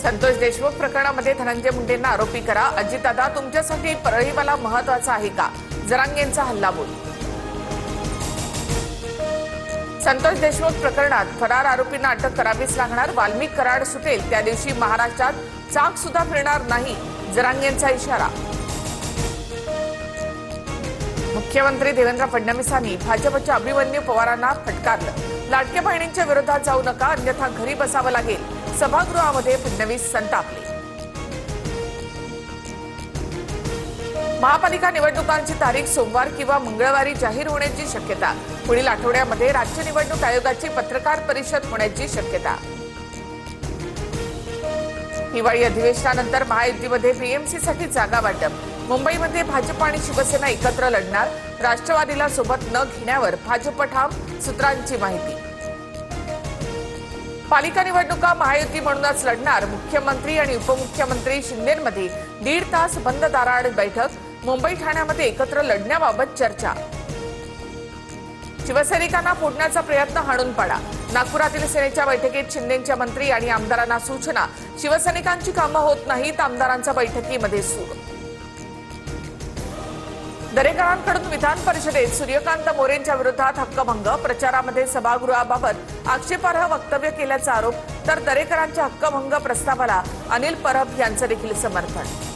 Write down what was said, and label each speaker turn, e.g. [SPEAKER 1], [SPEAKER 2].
[SPEAKER 1] संतोष देशमुख प्रकरणामध्ये धनंजय मुंडेंना आरोपी करा। अजितदादा, तुमच्यासाठी परळीवाला महत्त्वाचा आहे का? जरांगेंचा हल्लाबोल। संतोष देशमुख प्रकरणात फरार आरोपींना अटक करावीच लागणार। वाल्मिक कराड सुटेल त्या दिवशी महाराष्ट्रात चाक सुद्धा फिरणार नाही, जरांगेंचा इशारा। मुख्यमंत्री देवेंद्र फडणवीसांनी भाजपच्या अभिमन्यू पवारांना फटकारलं। लाडक्या बहिणींच्या विरोधात जाऊ नका, अन्यथा घरी बसावं लागेल। सभागृहामध्ये फडणवीस संतापले। महापालिका निवडणुकांची तारीख सोमवार किंवा मंगळवारी जाहीर होण्याची शक्यता। पुढील आठवड्यामध्ये राज्य निवडणूक आयोगाची पत्रकार परिषद होण्याची शक्यता। हिवाळी अधिवेशनानंतर महायुतीमध्ये बीएमसीसाठी जागा वाटप। मुंबईमध्ये भाजप आणि शिवसेना एकत्र लढणार। राष्ट्रवादीला सोबत न घेण्यावर भाजप ठाम, सूत्रांची माहिती। पालिका निवडणुका महायुती म्हणूनच लढणार। मुख्यमंत्री आणि उपमुख्यमंत्री शिंदेंमध्ये 1.5 तास बंद दाराआड बैठक। मुंबई ठाण्यामध्ये एकत्र लढण्याबाबत चर्चा। शिवसैनिकांना फोडण्याचा प्रयत्न हाणून पाडा। नागपुरातील सेनेच्या बैठकीत शिंदेंच्या मंत्री आणि आमदारांना सूचना। शिवसैनिकांची कामं होत नाहीत, आमदारांच्या बैठकीमध्ये सूर। दरेकरांकडून विधान परिषदेत सूर्यकांत मोरेंच्या विरोधात हक्कभंग। प्रचारामध्ये सभागृहाबाबत आक्षेपार्ह वक्तव्य केल्याचा आरोप, तर दरेकरांच्या हक्कभंग प्रस्तावाला अनिल परब यांचं देखील समर्थन।